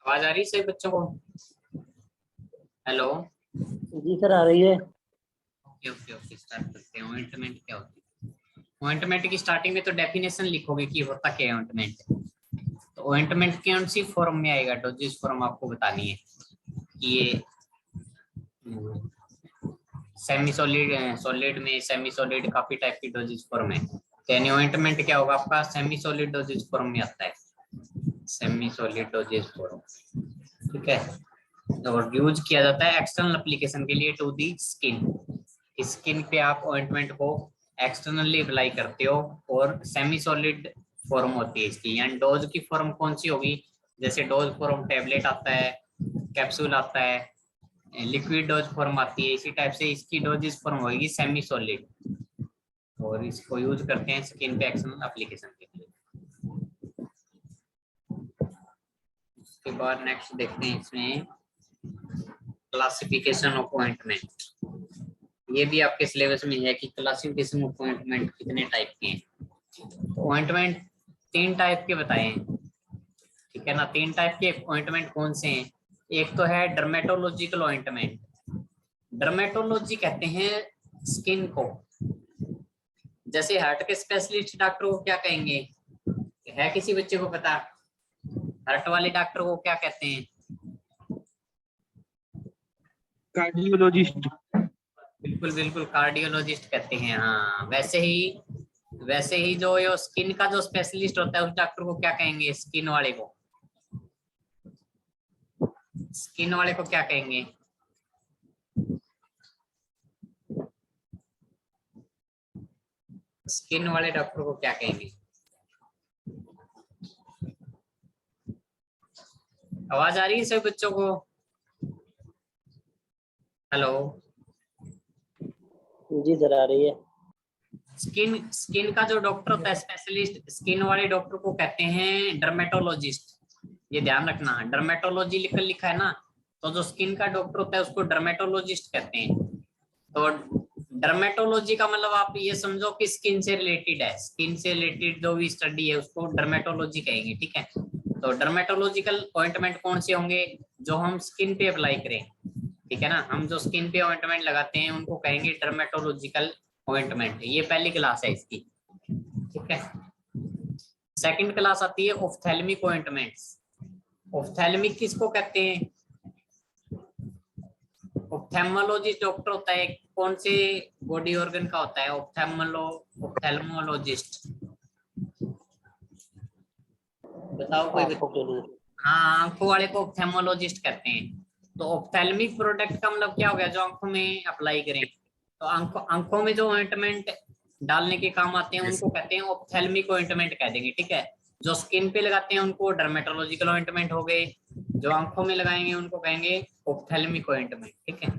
आवाज आ रही है सही बच्चों को? हेलो। जी सर, आ रही है। ओके ओके ओके, स्टार्ट करते हैं। ऑइंटमेंट क्या होती है? ऑइंटमेंट की स्टार्टिंग में तो डेफिनेशन लिखोगे कि होता क्या है ऑइंटमेंट। तो ऑइंटमेंट कौन सी फॉर्म में आएगा? डोजेस फॉर्म आपको बतानी है कि ये सेमी सॉलिड, सॉलिड में सेमी सॉलिड काफी टाइप की डोजेस फॉर्म है। यानी ऑइंटमेंट क्या होगा आपका? सेमी सॉलिड डोजेस फॉर्म में आता है, सेमी सॉलिड डोजेस फॉर्म। ठीक है। और यूज किया जाता है एक्सटर्नल एप्लीकेशन के लिए टू दी स्किन। स्किन पे आप ऑइंटमेंट को एक्सटर्नली अप्लाई करते हो और सेमी सॉलिड फॉर्म होती है इसकी। यानी डोज की फॉर्म कौन सी होगी? जैसे डोज फॉर्म टैबलेट आता है, कैप्सूल आता है, लिक्विड डोज फॉर्म आती है, इसी टाइप से इसकी डोजेस फॉर्म होगी सेमी सॉलिड। और इसको यूज करते हैं स्किन पे एक्सटर्नल एप्लीकेशन के लिए। उसके बाद नेक्स्ट देखते हैं इसमें क्लासिफिकेशन ऑफ ऑइंटमेंट। ये भी आपके सिलेबस में है कि क्लासिफिकेशन ऑफ ऑइंटमेंट कितने टाइप के हैं। तो ऑइंटमेंट 3 टाइप के बताए हैं, ठीक है ना। 3 टाइप के ऑइंटमेंट कौन से हैं? एक तो है डर्मेटोलॉजिकल ऑइंटमेंट। डर्मेटोलॉजी कहते हैं स्किन को। जैसे हार्ट के स्पेशलिस्ट डॉक्टर को क्या कहेंगे? है किसी बच्चे को पता? हार्ट वाले डॉक्टर को क्या कहते हैं? कार्डियोलॉजिस्ट। बिल्कुल बिल्कुल, कार्डियोलॉजिस्ट कहते हैं। हाँ, वैसे ही जो ये स्किन का जो स्पेशलिस्ट होता है उस डॉक्टर को क्या कहेंगे? स्किन वाले को, स्किन वाले को क्या कहेंगे? स्किन वाले डॉक्टर को क्या कहेंगे? आवाज आ रही है सभी बच्चों को? हेलो। जी सर, आ रही है। स्किन का जो डॉक्टर होता है स्पेशलिस्ट, स्किन वाले डॉक्टर को कहते हैं डर्मेटोलॉजिस्ट। ये ध्यान रखना, डर्मेटोलॉजी लिखा है ना, तो जो स्किन का डॉक्टर होता है उसको डर्मेटोलॉजिस्ट कहते हैं। तो डर्मेटोलॉजी का मतलब आप ये समझो कि स्किन से रिलेटेड है, स्किन से रिलेटेड जो भी स्टडी है उसको डर्मेटोलॉजी कहेंगे। ठीक है। तो डर्मेटोलॉजिकल ऑइंटमेंट कौन से होंगे? जो हम स्किन पे अप्लाई करें, ठीक है ना। हम जो स्किन पे ऑइंटमेंट लगाते हैं उनको कहेंगे डर्मेटोलॉजिकल ऑइंटमेंट। ये पहली क्लास है इसकी, ठीक है। सेकंड क्लास आती है ऑफ्थेल्मिक ऑइंटमेंट्स। ऑफ्थेल्मिक किसको कहते हैं? ऑप्थेल्मोलॉजिस्ट डॉक्टर होता है, कौन से बॉडी ऑर्गन का होता है? ऑप्थेल्मोलॉजिस्ट। बताओ कोई आंखों के लिए। हाँ, आंखों वाले को ऑप्थेल्मोलॉजिस्ट कहते हैं। तो ऑप्थेल्मिक प्रोडक्ट का मतलब क्या हो गया? जो आंखों में अप्लाई करें। तो आंखों में जो ऑइंटमेंट डालने के काम आते हैं उनको कहते हैं ऑप्थेल्मिक ऑइंटमेंट कह देंगे। ठीक है। जो स्किन पे लगाते हैं उनको डर्मेटोलॉजिकल ऑइंटमेंट हो गए, जो आंखों में लगाएंगे उनको कहेंगे ऑप्थेल्मिक ऑइंटमेंट। ठीक है।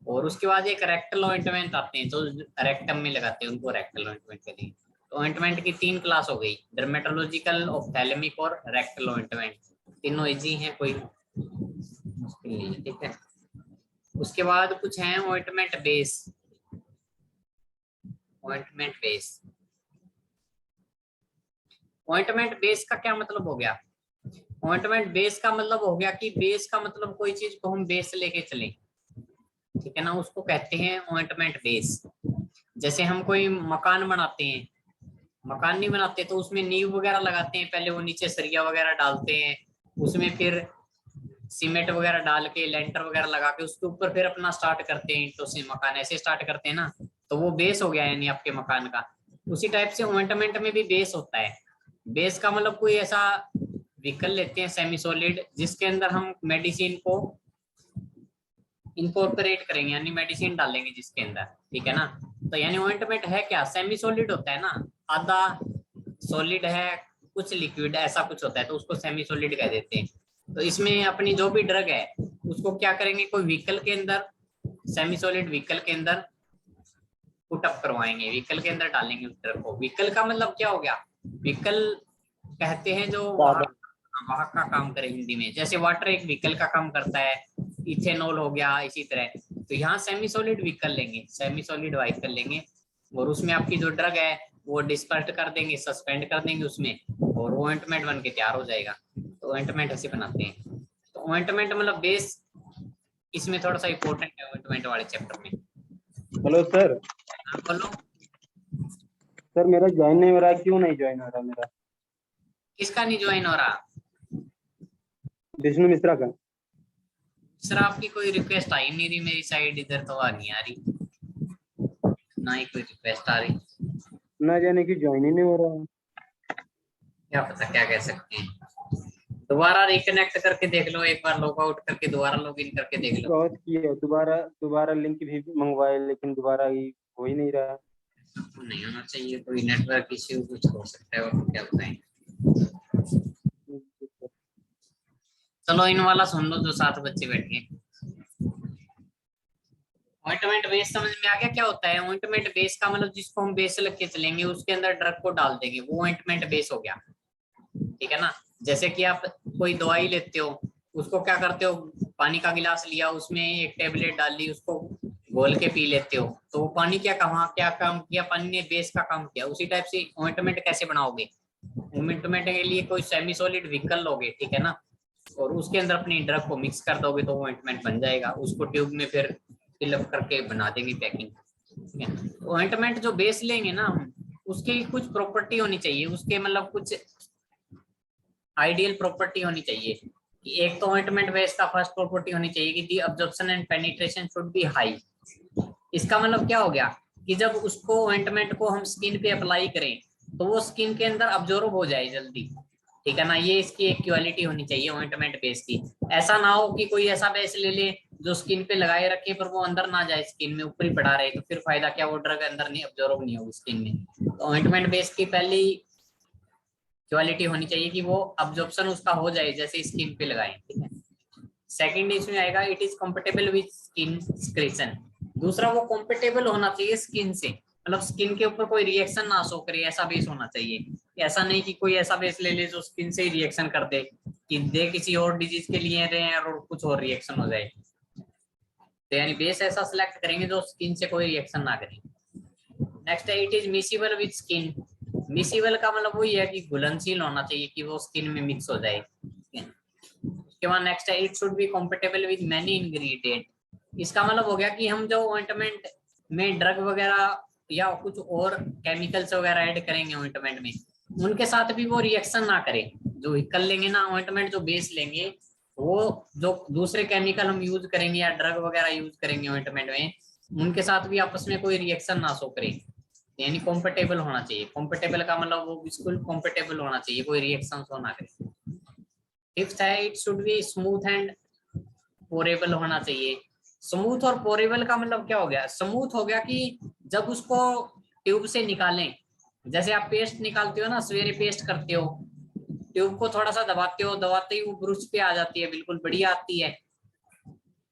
और उसके बाद एक रेक्टल ऑइंटमेंट आते हैं, जो रेक्टम में लगाते हैं उनको रेक्टल ऑइंटमेंट कहते हैं। तो ऑइंटमेंट की 3 क्लास हो गई, डर्मेटोलॉजिकल, ऑप्थेल्मिक और रेक्टल ऑइंटमेंट। तीनों इजी हैं, कोई मुश्किल नहीं है। ठीक है। उसके बाद कुछ है ointment base. Ointment base, ointment base का क्या मतलब हो गया? ऑइंटमेंट बेस का मतलब हो गया कि बेस का मतलब कोई चीज को हम बेस लेके चलें, ठीक है ना, उसको कहते हैं ऑइंटमेंट बेस। जैसे हम कोई मकान बनाते हैं, मकान नहीं बनाते तो उसमें नींव वगैरह लगाते हैं, पहले वो नीचे सरिया वगैरह डालते हैं, उसमें फिर सीमेंट वगैरह डाल के लेंटर वगैरह लगा के उसके ऊपर फिर अपना स्टार्ट करते हैं, ईंटों से मकान ऐसे स्टार्ट करते हैं ना। तो वो बेस हो गया यानी आपके मकान का। उसी टाइप से ऑइंटमेंट में भी बेस होता है। बेस का मतलब कोई ऐसा व्हीकल लेते हैं सेमी सॉलिड जिसके अंदर हम मेडिसिन को इनकॉर्पोरेट करेंगे, यानी मेडिसिन डालेंगे जिसके अंदर, ठीक है ना। तो यानी ऑइंटमेंट है क्या? सेमी सॉलिड होता है ना, आधा सॉलिड है कुछ लिक्विड ऐसा कुछ होता है, तो उसको सेमी सॉलिड कह देते हैं। तो इसमें अपनी जो भी ड्रग है उसको क्या करेंगे, कोई व्हीकल के अंदर, सेमी सॉलिड व्हीकल के अंदर पुटअप करवाएंगे, व्हीकल के अंदर डालेंगे उस ड्रग को। व्हीकल का मतलब क्या हो गया? व्हीकल कहते हैं जो वाहक का काम करे हिंदी में। जैसे वाटर एक व्हीकल का काम करता है, इथेनॉल हो गया, इसी तरह। तो यहाँ सेमी सॉलिड व्हीकल लेंगे, सेमी सॉलिड व्हीकल लेंगे और उसमें आपकी जो ड्रग है वो डिस्पर्ट कर देंगे, सस्पेंड कर देंगे उसमें, और वो ऑइंटमेंट बन के तैयार हो जाएगा। तो ऑइंटमेंट ऐसे बनाते हैं। ऑइंटमेंट मतलब बेस इसमें थोड़ा सा इम्पोर्टेंट है ऑइंटमेंट वाले चैप्टर में। Hello sir. हाँ बोलो। सर मेरा ज्वाइन नहीं हो रहा, क्यों नहीं ज्वाइन हो रहा मेरा? किसका नहीं ज्वाइन हो रहा? विष्णु मिश्रा का। सर आपकी कोई रिक्वेस्ट आई नहीं रही मेरी साइड, इधर तो आ नहीं आ रही, ना ही कोई रिक्वेस्ट आ रही। ना जाने की ज्वाइन ही नहीं हो रहा। क्या पता क्या कह सकते हैं। दोबारा रिकनेक्ट करके देख लो, एक बार लॉग आउट करके दोबारा लॉग इन करके देख लो। बहुत किया, दोबारा दोबारा लिंक भी मंगवाए लेकिन दोबारा ही हो ही नहीं रहा। नहीं होना चाहिए, कोई नेटवर्क इश्यू कुछ हो सकता है, और क्या बताएं। चलो इन वाला सुन लो जो 7 बच्चे बैठे। ऑइंटमेंट बेस समझ में आ गया क्या होता है? ऑइंटमेंट बेस का मतलब जिसको हम बेस लग के चलेंगे उसके अंदर ड्रग को डाल देंगे, वो ऑइंटमेंट बेस हो गया। ठीक है ना? जैसे कि आप कोई दवाई लेते हो, उसको क्या करते हो, पानी का गिलास लिया, उसमें एक टेबलेट डाल ली, उसको घोल के पी लेते हो, तो वो पानी क्या काम किया? पानी ने बेस का काम किया। उसी टाइप से ऑइंटमेंट कैसे बनाओगे? ऑइंटमेंट के लिए कोई सेमी सॉलिड व्हीकल लोगे, ठीक है ना, और उसके अंदर अपनी ड्रग को मिक्स कर दोगे तो ऑइंटमेंट बन जाएगा। उसको ट्यूब में फिर फिलअप करके बना देंगे पैकिंग। ठीक है? ऑइंटमेंट जो बेस लेंगे ना हम, उसकी कुछ प्रॉपर्टी होनी चाहिए, उसके मतलब कुछ आइडियल प्रॉपर्टी होनी चाहिए। कि एक तो ऑइंटमेंट बेस का फर्स्ट प्रॉपर्टी होनी चाहिए कि the absorption and penetration should be high. इसका मतलब क्या हो गया कि जब उसको ऑइंटमेंट को हम स्किन पे अप्लाई करें तो वो स्किन के अंदर अब्जॉर्ब हो जाए जल्दी। ठीक है ना? ये इसकी एक क्वालिटी होनी चाहिए ऑइंटमेंट बेस की। ऐसा ना हो कि कोई ऐसा बेस ले ले जो स्किन पे लगाए रखे पर वो अंदर ना जाए, स्किन में ऊपर ही पड़ा रहे, तो फिर फायदा क्या? वो ड्रग अंदर नहीं अब्जॉर्ब नहीं होगी स्किन में। तो ऑइंटमेंट बेस की पहली क्वालिटी होनी चाहिए कि वो अब्जॉर्प्शन उसका हो जाए जैसे स्किन पे लगाए। ठीक है? सेकंड इसमें आएगा it is compatible with skin secretion. दूसरा वो कंपेटेबल होना चाहिए स्किन से, मतलब स्किन के ऊपर कोई रिएक्शन ना शो करे, ऐसा बेस होना चाहिए। ऐसा नहीं कि कोई ऐसा बेस ले ले जो स्किन से ही रिएक्शन कर दे, कि दे किसी और डिजीज के लिए रहे और कुछ और रिएक्शन हो जाए। तो यानी बेस ऐसा सिलेक्ट करेंगे जो स्किन से कोई रिएक्शन ना करे। नेक्स्ट है it is miscible with skin. Miscible का मतलब वही है कि घुलनशील होना चाहिए, कि वो स्किन में मिक्स हो जाए। उसके बाद नेक्स्ट है it should B compatible with many ingredient. इसका मतलब हो गया कि हम जो ऑइंटमेंट में ड्रग वगैरह या कुछ और केमिकल्स वगैरह ऐड करेंगे ऑइंटमेंट में, उनके साथ भी वो रिएक्शन ना करे। जो कर लेंगे ना ऑइंटमेंट, जो बेस लेंगे, वो जो दूसरे केमिकल हम यूज करेंगे या ड्रग वगैरह यूज करेंगे ऑइंटमेंट में, उनके साथ भी आपस में कोई रिएक्शन ना शो करे। यानी कंपेटेबल होना चाहिए। कंपेटेबल का मतलब वो बिल्कुल कंपेटेबल होना चाहिए, कोई रिएक्शन शो ना करे। फिफ्थ है it should be smooth and pourable होना चाहिए। स्मूथ और पोरेबल का मतलब क्या हो गया? स्मूथ हो गया कि जब उसको ट्यूब से निकालें, जैसे आप पेस्ट निकालते हो ना, सवेरे पेस्ट करते हो, ट्यूब को थोड़ा सा दबाते हो, दबाते ही वो ब्रुश पे आ जाती है, बिल्कुल बढ़िया आती है।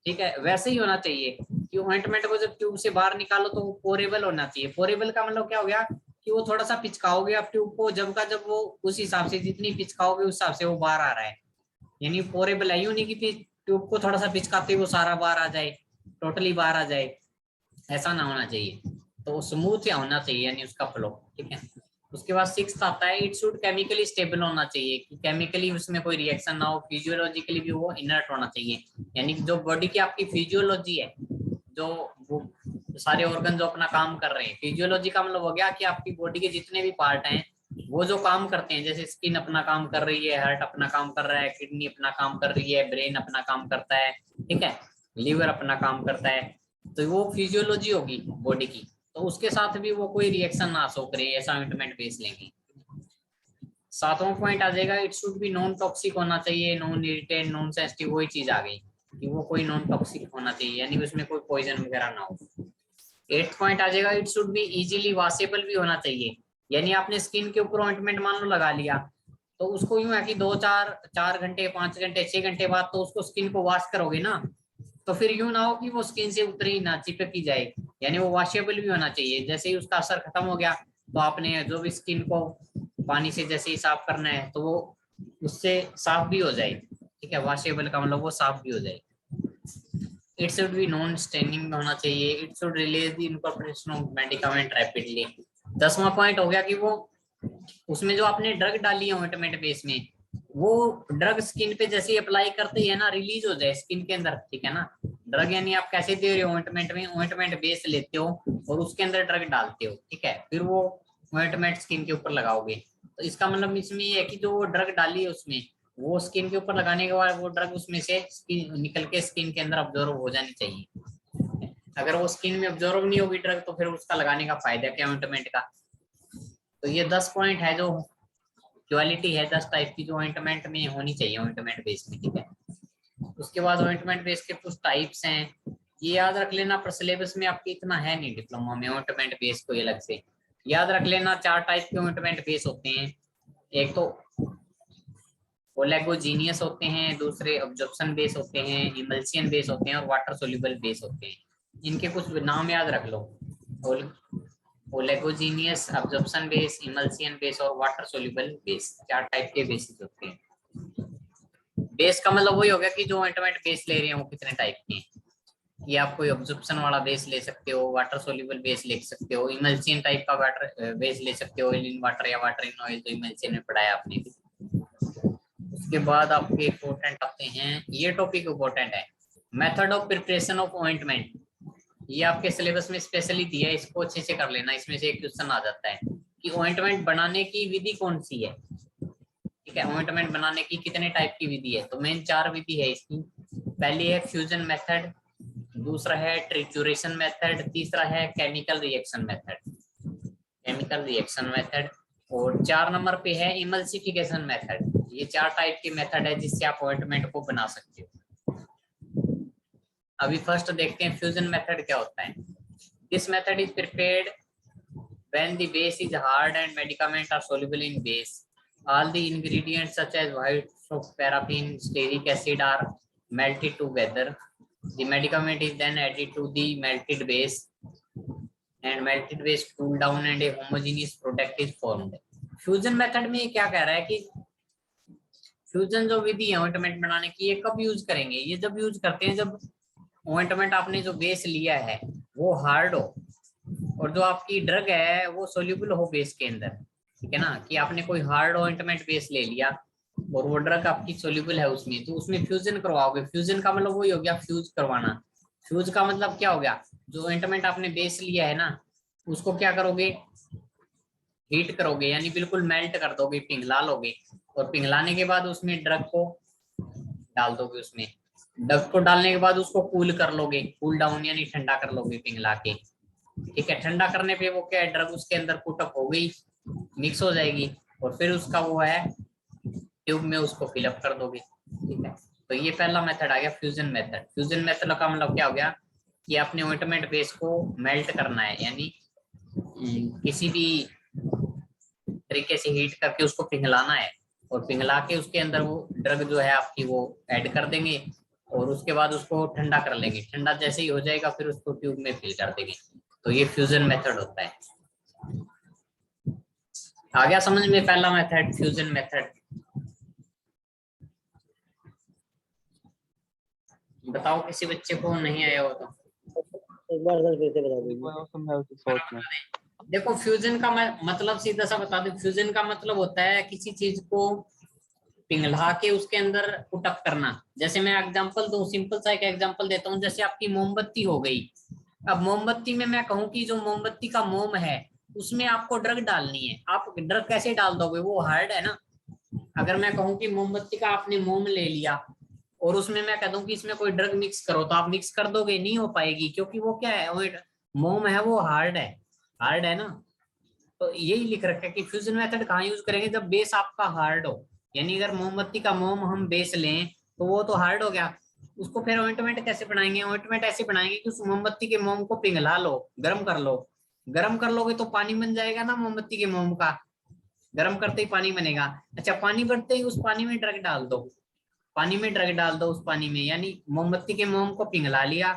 ठीक है? वैसे ही होना चाहिए कि ऑइंटमेंट को जब ट्यूब से बाहर निकालो तो वो पोरेबल होना चाहिए। पोरेबल का मतलब क्या हो गया कि वो थोड़ा सा पिचकाओगे आप ट्यूब को, जब का जब वो उस हिसाब से जितनी पिचकाओगे उस हिसाब से वो बाहर आ रहा है। यानी पोरेबल है, यूं नहीं कि ट्यूब को थोड़ा सा पिचकाते वो सारा बाहर आ जाए, टोटली बाहर आ जाए, ऐसा ना होना चाहिए। तो स्मूथ या होना चाहिए यानी उसका फ्लो। ठीक है? उसके बाद सिक्स्थ आता है इट शुड केमिकली स्टेबल होना चाहिए, कि केमिकली उसमें कोई रिएक्शन ना हो, फिजियोलॉजिकली भी वो इनर्ट होना चाहिए। यानी जो बॉडी की आपकी फिजियोलॉजी है, जो वो सारे ऑर्गन जो अपना काम कर रहे हैं, फिजियोलॉजी का मतलब हो गया कि आपकी बॉडी के जितने भी पार्ट हैं वो जो काम करते हैं, जैसे स्किन अपना काम कर रही है, हार्ट अपना काम कर रहा है, किडनी अपना काम कर रही है, ब्रेन अपना काम करता है, ठीक है, लीवर अपना काम करता है, तो वो फिजियोलॉजी होगी बॉडी की। तो उसके साथ भी वो कोई रिएक्शन ना शो करे, ऐसा ऑइंटमेंट बेस लेंगे। सातवां पॉइंट आ जाएगा it should be non toxic होना चाहिए, नॉन इरिटेंट, नॉन सेंसिटिव, वही चीज आ गई कि वो कोई नॉन टॉक्सिक होना चाहिए, यानी उसमें कोई पॉइजन वगैरह ना हो। एट्थ पॉइंट आ जाएगा it should be easily washable भी होना चाहिए। यानी आपने स्किन के ऊपर ऑइंटमेंट मान लो लगा लिया, तो उसको यूं है कि 2 4 4 घंटे 5 घंटे 6 घंटे बाद तो उसको स्किन को वॉश करोगे ना, तो फिर यूं ना हो कि वो स्किन से उतरी ही ना, चिपक ही जाए। यानी वो वॉशेबल भी होना चाहिए। जैसे ही उसका असर खत्म हो गया तो आपने जो भी स्किन को पानी से जैसे ही साफ करना है तो वो उससे साफ भी हो जाए। ठीक है? वॉशेबल का मतलब वो साफ भी हो जाए। It should be non staining होना चाहिए। It should release the incorporation of medicament rapidly. 10वां पॉइंट हो गया कि वो उसमें जो आपने ड्रग डाली है ऑइंटमेंट बेस में, वो ड्रग स्किन पे जैसे ही अप्लाई करते ही है ना, रिलीज हो जाए स्किन के अंदर, ठीक है ना। ड्रग यानी आप कैसे दे रहे हो, ऑइंटमेंट में ऑइंटमेंट बेस लेते हो और उसके अंदर ड्रग डालते हो, ठीक है, फिर वो ऑइंटमेंट स्किन के ऊपर लगाओगे। तो इसका मतलब इसमें ये है कि जो ड्रग डाली है उसमें, वो स्किन के ऊपर लगाने के बाद वो ड्रग उसमें से स्किन निकल के स्किन के अंदर ऑब्जर्व हो जानी चाहिए। अगर वो स्किन में ऑब्जर्व नहीं होगी ड्रग, तो फिर उसका लगाने का फायदा क्या ऑइंटमेंट का। तो ये 10 पॉइंट है जो क्वालिटी है 10 टाइप की जो ऑइंटमेंट में होनी चाहिए, ऑइंटमेंट बेस में, ठीक है। उसके बाद ऑइंटमेंट बेस के कुछ टाइप्स हैं, ये याद रख लेना, पर सिलेबस में आपके इतना है नहीं डिप्लोमा में ऑइंटमेंट बेस को अलग से याद रख लेना। 4 टाइप के ऑइंटमेंट बेस होते हैं, एक तो ओलेगोजीनियस होते हैं, दूसरे अब्जॉर्प्शन बेस होते हैं, इमल्सियन बेस होते हैं और वाटर सोल्यूबल बेस होते हैं। इनके कुछ नाम याद रख लो, ओलेगोजीनियस, अब्जॉर्प्शन बेस, इमल्सियन बेस और वाटर सोल्यूबल बेस, 4 टाइप के बेसिस होते हैं। बेस का मतलब वही हो गया कि जो ऑइंटमेंट बेस ले रहे हैं वो कितने टाइप के हैं। ये आप कोई ऑब्जॉर्प्शन वाला बेस ले सकते हो, वाटर सोल्यूबल बेस ले सकते हो, इमल्सियन टाइप का वाटर बेस ले सकते हो, ऑयल इन वाटर या वाटर इन ऑयल, तो इमल्सियन में पढ़ाया आपने भी। उसके बाद आपके इंपॉर्टेंट आते हैं, ये टॉपिक इंपॉर्टेंट है, method of preparation of ointment. ये आपके सिलेबस में स्पेशली दिया है, इसको अच्छे से कर लेना, इसमें से एक क्वेश्चन आ जाता है कि ऑइंटमेंट बनाने की विधि कौन सी है, ठीक है। ऑइंटमेंट बनाने की कितने टाइप की विधि है, तो मेन 4 विधि है इसकी। पहली है फ्यूजन मेथड, दूसरा है ट्रिचुरेशन मेथड, तीसरा है chemical reaction method, chemical reaction method, और 4 नंबर पे है इमल्सिफिकेशन मेथड। ये 4 टाइप के मेथड है जिससे आप ऑइंटमेंट को बना सकते हो। अभी फर्स्ट देखते हैं फ्यूजन मेथड क्या होता है। This method is prepared when the base is hard and medicament are soluble in base. All the ingredients such as whites of paraffin, stearic acid are melted together. The medicament is then added to the melted base and melted base cool down and a homogeneous product is formed. Fusion method में ये क्या कह रहा है कि fusion जो विधि है ointment बनाने की, ये कब यूज करेंगे, ये जब यूज करते हैं जब ऑइंटमेंट आपने जो बेस लिया है वो हार्ड हो और जो आपकी ड्रग है वो सोल्यूबल हो बेस के अंदर, ठीक है ना। कि आपने कोई हार्ड ऑइंटमेंट बेस ले लिया और वो ड्रग आपकी सोल्यूबल है उसमें, तो उसमें फ्यूजन करवाओगे। फ्यूजन का मतलब वही हो गया फ्यूज करवाना। फ्यूज का मतलब क्या हो गया, जो ऑइंटमेंट आपने बेस लिया है ना उसको क्या करोगे, हीट करोगे, यानी बिल्कुल मेल्ट कर दोगे, पिघला लोगे, और पिघलाने के बाद उसमें ड्रग को डाल दोगे। उसमें ड्रग को डालने के बाद उसको कूल कर लोगे, कूल डाउन यानी ठंडा कर लोगे पिघला के, ठीक है। ठंडा करने पे वो क्या है, ड्रग उसके अंदर पुटअप हो गई, मिक्स हो जाएगी, और फिर उसका वो है ट्यूब में उसको फिलअप कर दोगे, ठीक है। तो ये पहला मेथड आ गया फ्यूजन मेथड। फ्यूजन मेथड का मतलब क्या हो गया कि आपने ऑइंटमेंट बेस को मेल्ट करना है, यानी किसी भी तरीके से हीट करके उसको पिघलाना है, और पिघला के उसके अंदर वो ड्रग जो है आपकी वो ऐड कर देंगे, और उसके बाद उसको ठंडा कर लेंगे। ठंडा जैसे ही हो जाएगा फिर उसको ट्यूब में फिल कर देंगे। तो ये फ्यूजन मेथड होता है। आ गया समझ में पहला मेथड फ्यूजन मेथड। बताओ किसी बच्चे को नहीं आया हो तो एक बार सर फिर से बता दीजिए। देखो फ्यूजन का मतलब सीधा सा बता दूं, फ्यूजन का मतलब होता है किसी चीज को पिघला के उसके अंदर पुटअप करना। जैसे मैं एग्जांपल दूं, सिंपल सा एक एग्जांपल देता हूँ, जैसे आपकी मोमबत्ती हो गई। अब मोमबत्ती में मैं कहूँ कि जो मोमबत्ती का मोम है उसमें आपको ड्रग डालनी है, आप ड्रग कैसे डाल दोगे, वो हार्ड है ना। अगर मैं कहूँ कि मोमबत्ती का आपने मोम ले लिया और उसमें मैं कह दूं कि इसमें कोई ड्रग मिक्स करो, तो आप मिक्स कर दोगे, नहीं हो पाएगी, क्योंकि वो क्या है, वो मोम है, वो हार्ड है, हार्ड है ना। तो यही लिख रखा है कि फ्यूजन मेथड कहाँ यूज करेंगे, जब बेस आपका हार्ड हो। यानी अगर मोमबत्ती का मोम हम बेस लें तो वो तो हार्ड हो गया, उसको फिर ऑइंटमेंट कैसे बनाएंगे, ऑइंटमेंट ऐसे बनाएंगे कि उस मोमबत्ती के मोम को पिघला लो, गर्म कर लो। गर्म कर लोगे तो पानी बन जाएगा ना मोमबत्ती के मोम का, गर्म करते ही पानी बनेगा। अच्छा, पानी बढ़ते ही उस पानी में ड्रग डाल दो, पानी में ड्रग डाल दो उस पानी में, यानी मोमबत्ती के मोम को पिघला लिया,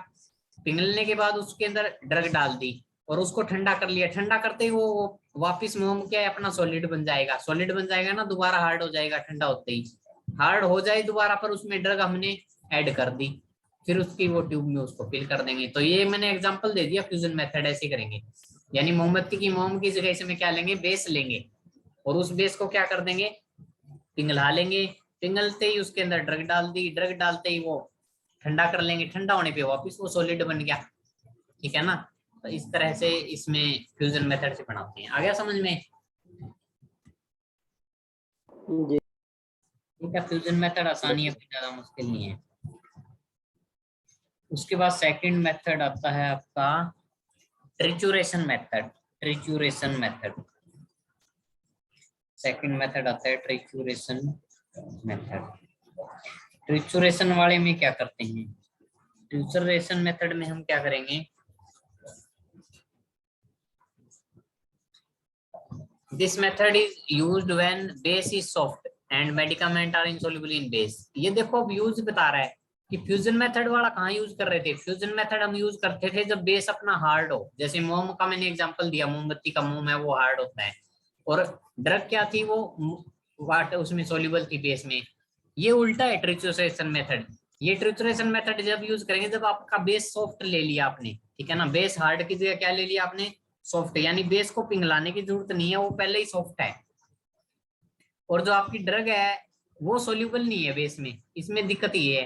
पिघलने के बाद उसके अंदर ड्रग डाल दी और उसको ठंडा कर लिया। ठंडा करते ही वो वापिस मोम क्या है अपना सॉलिड बन जाएगा, सॉलिड बन जाएगा ना, दोबारा हार्ड हो जाएगा ठंडा होते ही, हार्ड हो जाए दोबारा, पर उसमें ड्रग हमने ऐड कर दी, फिर उसकी वो ट्यूब में उसको फिल कर देंगे। तो ये मैंने एग्जांपल दे दिया, फ्यूजन मेथड ऐसे करेंगे। यानी मोमबत्ती की मोम की जगह से में क्या लेंगे, बेस लेंगे, और उस बेस को क्या कर देंगे, पिघला लेंगे, पिघलते ही उसके अंदर ड्रग डाल दी, ड्रग डालते ही वो ठंडा कर लेंगे, ठंडा होने पे वापस वो सॉलिड बन गया, ठीक है ना। तो इस तरह से इसमें फ्यूजन मेथड से बनाते हैं। आ गया समझ में? जी। ठीक है, फ्यूजन मेथड आसानी है, ज्यादा मुश्किल नहीं है। उसके बाद सेकंड मेथड आता है आपका ट्रिचुरेशन मेथड। ट्रिचुरेशन मेथड, सेकंड मेथड आता है ट्रिचुरेशन मेथड। ट्रिचुरेशन वाले में क्या करते हैं? ट्रिचुरेशन मेथड में हम क्या करेंगे, this method is used when base is soft and medicament are insoluble in base. ये देखो अब यूज बता रहा है कि फ्यूजन मेथड वाला कहाँ यूज कर रहे थे। फ्यूजन मेथड हम यूज करते थे जब बेस अपना हार्ड हो, जैसे मोम का मैंने एग्जांपल दिया, मोमबत्ती का मोम है वो हार्ड होता है, और ड्रग क्या थी, वो वाटर उसमें सॉल्युबल थी बेस में। ये उल्टा है ट्रिचुरेशन मेथड। ये ट्रिचुरेशन मेथड जब यूज करेंगे जब आपका बेस सॉफ्ट ले लिया आपने, ठीक है ना, बेस हार्ड की जगह क्या ले लिया आपने, सॉफ्ट, यानी बेस को पिघलाने की जरूरत नहीं है, वो पहले ही सॉफ्ट है। और जो आपकी ड्रग है वो सोल्यूबल नहीं है बेस में, इसमें दिक्कत ये है।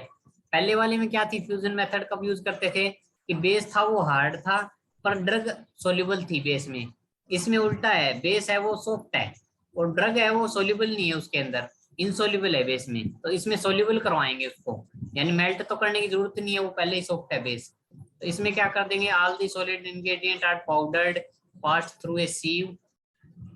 पहले वाले में क्या थी, फ्यूजन मेथड कब यूज करते थे कि बेस था वो हार्ड था पर ड्रग सोल्यूबल थी बेस में। इसमें उल्टा है, बेस है वो सॉफ्ट है और ड्रग है वो सोल्यूबल नहीं है उसके अंदर, इनसोल्यूबल है बेस में। तो इसमें सोल्यूबल करवाएंगे उसको, यानी मेल्ट तो करने की जरूरत नहीं है, वो पहले ही सॉफ्ट है बेस। तो इसमें क्या कर देंगे, all the solid ingredient are powdered pass through a sieve,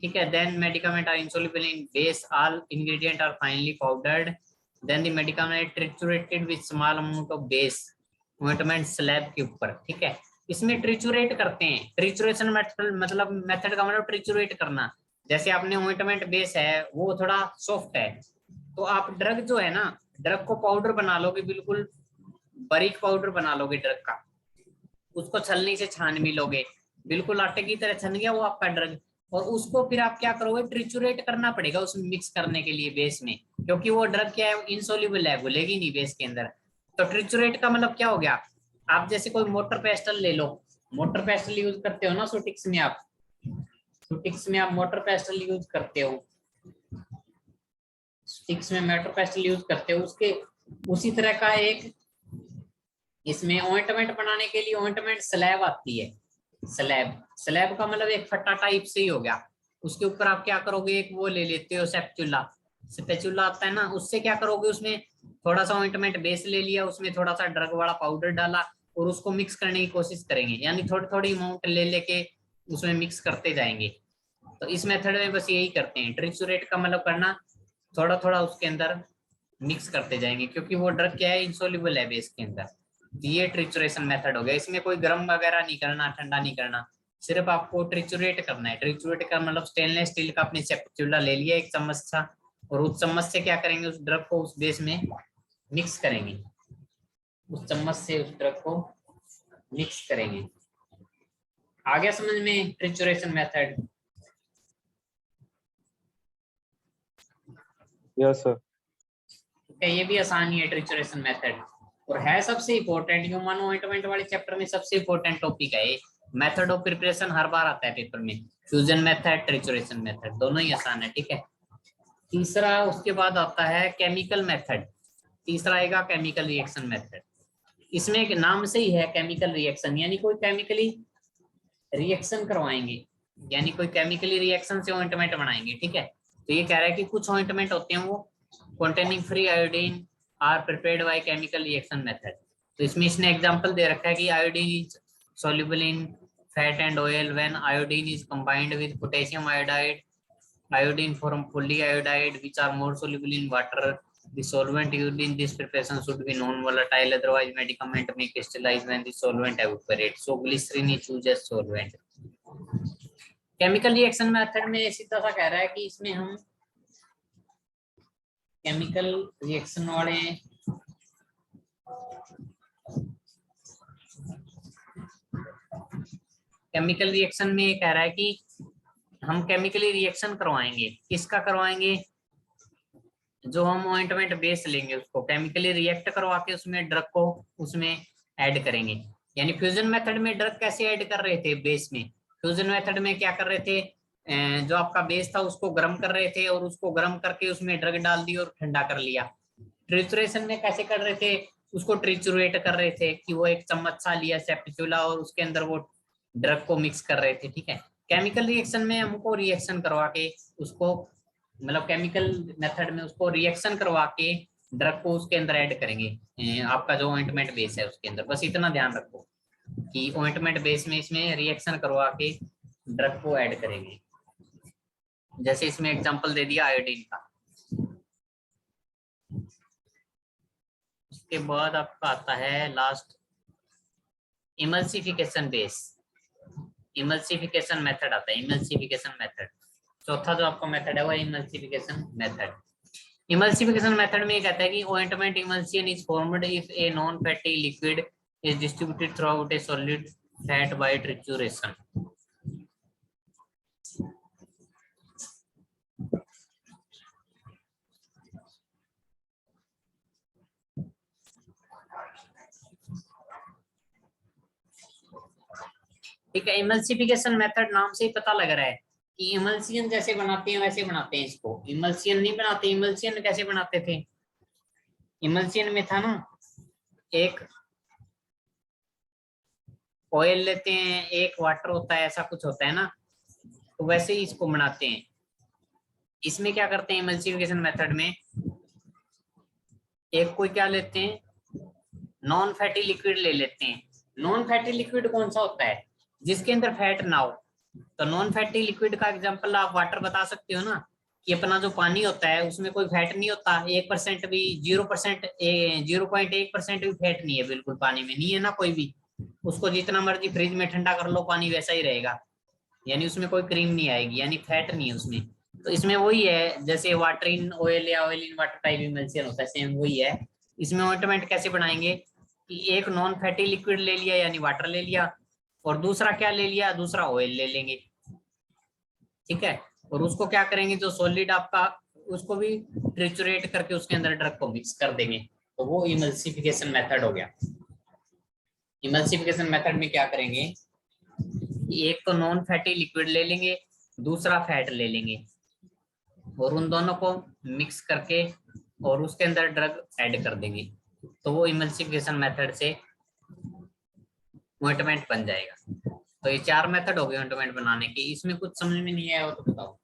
ठीक है, then medicament are insoluble in base, all ingredient are finally powdered, then the medicament triturated with small amount of base ointment slab के ऊपर, ठीक है। इसमें ट्रिचुरेट करते हैं। ट्रिचुरेशन मतलब मेथड का मतलब ट्रिचुरेट करना। जैसे आपने ऑइंटमेंट बेस है वो थोड़ा सॉफ्ट है, तो आप ड्रग जो है ना, ड्रग को पाउडर बना लोगे, बिल्कुल बारीक पाउडर बना लोगे ड्रग का, उसको छलनी से छान भी लोगे, बिल्कुल आटे की तरह छन गया वो आपका ड्रग। और उसको फिर आप क्या करोगे, ट्रिचुरेट करना पड़ेगा उसमें मिक्स करने के लिए बेस में, क्योंकि वो ड्रग क्या है, इनसोल्यूबल है, घुलेगी नहीं बेस के अंदर। तो ट्रिचुरेट का मतलब क्या हो गया, आप जैसे कोई मोटर पेस्टल ले लो, मोटर पेस्टल यूज करते हो ना सुटिक्स में, आप सुटिक्स में आप मोटर पेस्टल यूज करते हो, स्टिक्स में मोटर पेस्टल यूज करते हो, उसके उसी तरह का एक इसमें ऑइंटमेंट बनाने के लिए ऑइंटमेंट स्लैब आती है। स्लैब, स्लैब का मतलब एक फट्टा टाइप से ही हो गया, उसके ऊपर आप क्या करोगे, एक वो ले लेते हो स्पेचुला, स्पेचुला आता है ना, उससे क्या करोगे, उसमें थोड़ा सा ऑइंटमेंट बेस ले लिया, उसमें थोड़ा सा ड्रग वाला पाउडर डाला और उसको मिक्स करने की कोशिश करेंगे, यानी थोड़ी थोड़ी अमाउंट ले लेके उसमें मिक्स करते जाएंगे। तो इस मेथड में बस यही करते हैं, ट्रिचुरेट का मतलब करना, थोड़ा थोड़ा उसके अंदर मिक्स करते जाएंगे, क्योंकि वो ड्रग क्या है, इंसोल्यूबल है बेस के अंदर। ये ट्रिचुरेशन मेथड हो गया। इसमें कोई गर्म वगैरह नहीं करना, ठंडा नहीं करना, सिर्फ आपको ट्रिचुरेट करना है। ट्रिचुरेट का मतलब स्टेनलेस स्टील का आपने स्पैचुला ले लिया एक चम्मच सा, और उस चम्मच से क्या करेंगे, उस ड्रग को उस बेस में मिक्स करेंगे, उस चम्मच से उस ड्रग को मिक्स करेंगे। आ गया समझ में ट्रिचुरेशन मेथड? Yes sir. ये भी आसान ही है ट्रिचुरेशन मेथड, और है सबसे इंपॉर्टेंट, ह्यूमन ऑइंटमेंट वाले चैप्टर में सबसे इंपॉर्टेंट टॉपिक है ये। मेथड ऑफ प्रिपरेशन हर बार आता है पेपर में, फ्यूजन मेथड, ट्रिचुरेशन मेथड, दोनों ही आसान है, ठीक है। तीसरा उसके बाद आता है केमिकल मेथड। तीसरा आएगा केमिकल रिएक्शन मेथड। इसमें एक नाम से ही है केमिकल रिएक्शन, यानी कोई केमिकली रिएक्शन करवाएंगे, यानी कोई केमिकली रिएक्शन से ऑइंटमेंट बनाएंगे, ठीक है। तो ये कह रहा है कि कुछ ऑइंटमेंट होते हैं वो containing free iodine are prepared by chemical reaction method। तो इसमें इसने एग्जांपल दे रखा है कि iodine is soluble in fat and oil when iodine is combined with potassium iodide, iodine form fully iodide which are more soluble in water, the solvent used in this preparation should be non-volatile, otherwise medicament may crystallize when the solvent evaporates, so glycerin is used as solvent। Chemical reaction method में सीधा सा कह रहा है कि इसमें हम chemical reaction वाले केमिकल रिएक्शन में कह रहा है कि हम केमिकली रिएक्शन करवाएंगे, किसका करवाएंगे, जो हम ऑइंटमेंट बेस लेंगे उसको केमिकली रिएक्ट करवा के उसमें ड्रग को उसमें ऐड करेंगे। यानी फ्यूजन मेथड में ड्रग कैसे ऐड कर रहे थे बेस में, फ्यूजन मेथड में क्या कर रहे थे, जो आपका बेस था उसको गर्म कर रहे थे और उसको गर्म करके उसमें ड्रग डाल दी और ठंडा कर लिया। ट्रिचुरेशन में कैसे कर रहे थे, उसको ट्रिचुरेट कर रहे थे कि वो एक चम्मच सा लिया स्पेचुला और उसके अंदर वो ड्रग को मिक्स कर रहे थे, ठीक है। केमिकल रिएक्शन में हमको रिएक्शन करवा के उसको, मतलब केमिकल मेथड में उसको रिएक्शन करवा के ड्रग को उसके अंदर ऐड करेंगे, आपका जो ऑइंटमेंट बेस है उसके अंदर। बस इतना ध्यान रखो कि ऑइंटमेंट बेस में इसमें रिएक्शन करवा के ड्रग को ऐड करेंगे। जैसे इसमें एग्जांपल दे दिया आयोडीन का। उसके बाद आपका आता है last emulsification base, emulsification method आता है, इमल्सिफिकेशन मेथड। चौथा जो आपका मेथड है वो इमल्सिफिकेशन मेथड। इमल्सिफिकेशन मेथड में ये कहता है कि ointment emulsion is formed if a non fatty liquid is distributed throughout a solid fat by trituration. ठीक है, इमल्सिफिकेशन मेथड नाम से ही पता लग रहा है कि इमल्सियन जैसे बनाते हैं वैसे बनाते हैं इसको। इमल्सियन नहीं बनाते, इमल्सियन कैसे बनाते थे, इमल्सियन में था ना, एक ऑयल लेते हैं, एक वाटर होता है, ऐसा कुछ होता है ना, तो वैसे ही इसको बनाते हैं। इसमें क्या करते हैं इमल्सिफिकेशन मेथड में, एक कोई क्या लेते हैं, नॉन फैटी लिक्विड ले लेते हैं। नॉन फैटी लिक्विड कौन सा होता है, जिसके अंदर फैट ना हो। तो नॉन फैटी लिक्विड का एग्जांपल आप वाटर बता सकते हो ना, कि अपना जो पानी होता है उसमें कोई फैट नहीं होता, 1% भी, 0%, 0.1% भी फैट नहीं है, बिल्कुल पानी में नहीं है ना कोई भी। उसको जितना मर्जी फ्रिज में ठंडा कर लो पानी वैसा ही रहेगा, यानी उसमें कोई क्रीम नहीं आएगी, यानी फैट नहीं है उसमें। तो इसमें वही है, जैसे वाटर इन ऑयल या ऑयल इन वाटर टाइप इमल्सियन होता है, सेम वही है। इसमें ऑइंटमेंट कैसे बनाएंगे कि एक नॉन फैटी लिक्विड ले लिया यानी वाटर ले लिया, और दूसरा क्या ले लिया, दूसरा ऑयल ले लेंगे, ठीक है। और उसको क्या करेंगे, जो सॉलिड आपका उसको भी ट्रिचुरेट करके उसके अंदर ड्रग को मिक्स कर देंगे। तो वो इमल्सिफिकेशन मेथड हो गया। इमल्सिफिकेशन मेथड में क्या करेंगे, एक तो नॉन फैटी लिक्विड ले लेंगे, दूसरा फैट ले लेंगे, और उन दोनों को मिक्स करके और उसके अंदर ड्रग ऐड कर देंगे। तो वो इमल्सिफिकेशन मेथड से ऑइंटमेंट बन जाएगा। तो ये 4 मेथड हो गए ऑइंटमेंट बनाने के। इसमें कुछ समझ में नहीं आया हो तो बताओ।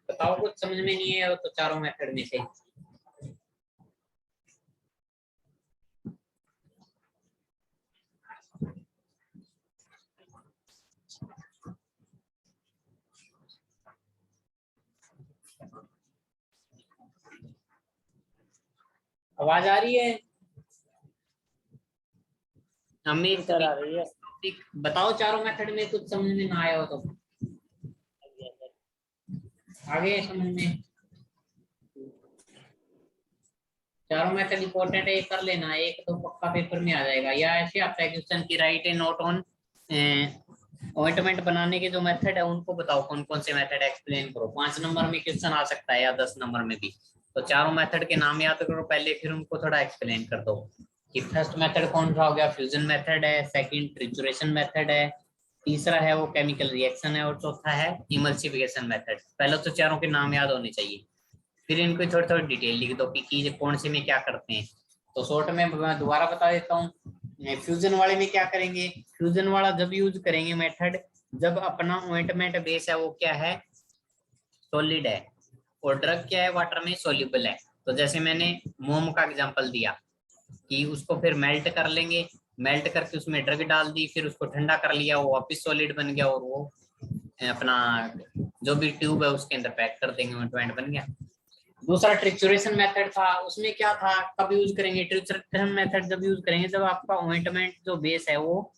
बताओ कुछ समझ में नहीं आया हो तो चारों मेथड में से। आवाज आ रही है अमीर? सर आ रही है। बताओ चारों मेथड में कुछ समझ में ना आया हो तो आगे समझ में। चारों मेथड इंपॉर्टेंट है, ये कर लेना, एक तो पक्का पेपर में आ जाएगा। या ऐसे आता है क्वेश्चन की right A note on ointment बनाने के जो मेथड है उनको बताओ कौन कौन से मेथड एक्सप्लेन करो। 5 नंबर में क्वेश्चन आ सकता है या 10 नंबर में भी। तो चारों मेथड के नाम याद करो पहले, फिर उनको थोड़ा एक्सप्लेन कर दो कि फर्स्ट मेथड कौन सा हो गया, फ्यूजन मेथड है, सेकंड ट्रिचुरेशन मेथड है, तीसरा है वो केमिकल रिएक्शन है, और चौथा है इमल्सिफिकेशन मेथड। पहले तो चारों के नाम याद होने चाहिए, फिर इनको थोड़ी थोड़ी डिटेल लिख दो कि कौन से में क्या करते हैं। तो शॉर्ट में मैं दोबारा बता देता हूँ, फ्यूजन वाले में क्या करेंगे, फ्यूजन वाला जब यूज करेंगे मेथड जब अपना ऑइंटमेंट बेस है वो क्या है, सॉलिड है, और ड्रग क्या है, वाटर में सोल्यूबल है। तो जैसे मैंने मोम का एग्जांपल दिया कि उसको फिर मेल्ट कर लेंगे, मेल्ट करके उसमें ड्रग डाल दी, फिर उसको ठंडा कर लिया, वो वापिस सॉलिड बन गया, और वो अपना जो भी ट्यूब है उसके अंदर पैक कर देंगे, ऑइंटमेंट बन गया। दूसरा ट्रिचुरेशन मेथड था, उसमें क्या था, कब यूज करेंगे ट्रिचुरेशन मेथड, जब यूज करेंगे जब आपका ऑइंटमेंट जो बेस है वो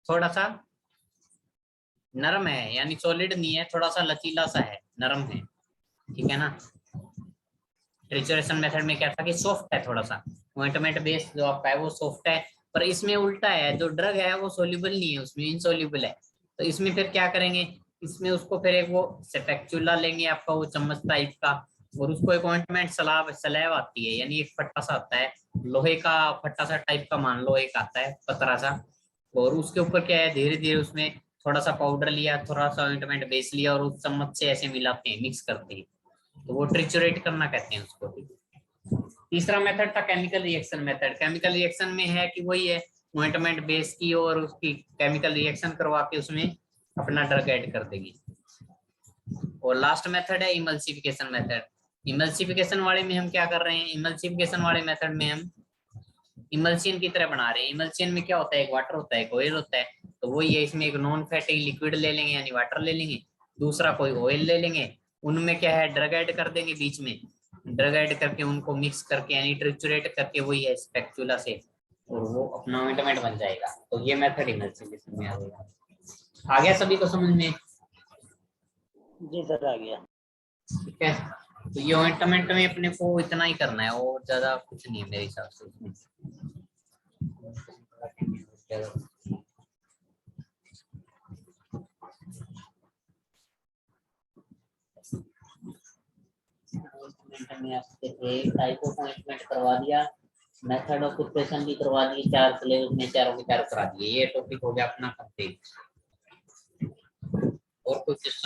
थोड़ा सा नरम है, यानी सॉलिड नहीं है, थोड़ा सा लचीला सा है, नरम है, ठीक है ना। ट्रिचुरेशन मेथड में क्या था कि सॉफ्ट है थोड़ा सा, ऑइंटमेंट बेस जो आपका है वो सॉफ्ट है, पर इसमें उल्टा है, जो ड्रग है वो सोल्यूबल नहीं है, उसमें इनसोल्यूबल है। तो इसमें फिर क्या करेंगे, इसमें उसको फिर एक वो स्पेक्चुला लेंगे आपका वो चम्मच टाइप का, और उसको एक ऑइंटमेंट सलैब आती है, यानी एक फट्टा सा आता है, लोहे का फट्टा सा टाइप का मान लो, एक आता है पतरा सा, और उसके ऊपर क्या है धीरे धीरे उसमें थोड़ा सा पाउडर लिया, थोड़ा सा ऑइंटमेंट बेस लिया, और उस चम्मच से ऐसे मिलाते हैं, मिक्स करते हैं, तो वो ट्रिचुरेट करना कहते हैं उसको। तीसरा मेथड था chemical reaction method. Chemical reaction में है कि वही है ऑइंटमेंट बेस की और उसकी केमिकल रिएक्शन करवा के उसमें अपना ड्रग ऐड कर देगी। और लास्ट मेथड है इमल्सिफिकेशन मेथड। इमल्सिफिकेशन वाले में हम क्या कर रहे हैं, इमल्सिफिकेशन वाले मेथड में हम इमल्सियन की तरह बना रहे हैं। इमल्सियन में क्या होता है, एक वाटर होता है, एक ऑयल होता है, तो वही है, इसमें एक नॉन फैटी लिक्विड ले लेंगे यानी वाटर ले लेंगे, दूसरा कोई ऑयल ले लेंगे, उनमें क्या है ड्रग ऐड कर देंगे बीच में, ड्रग ऐड करके उनको मिक्स करके यानी ट्रिचुरेट करके वही है स्पेक्चुला से, और वो अपना ऑइंटमेंट बन जाएगा। तो ये मेथड इमल्सिफिकेशन में आ गया सभी को समझ में? जी सर आ गया। ठीक है, तो ये ऑइंटमेंट में अपने को इतना ही करना है और ज्यादा कुछ नहीं है मेरे हिसाब से इसमें। में आपसे टाइप ऑफ ऑइंटमेंट करवा दिया, मेथड ऑफ प्रिपरेशन भी करवा दी, 4 सिलेबस में चारों के 4 करा दिए। ये टॉपिक हो गया अपना कंप्लीट। और कोई क्वेश्चन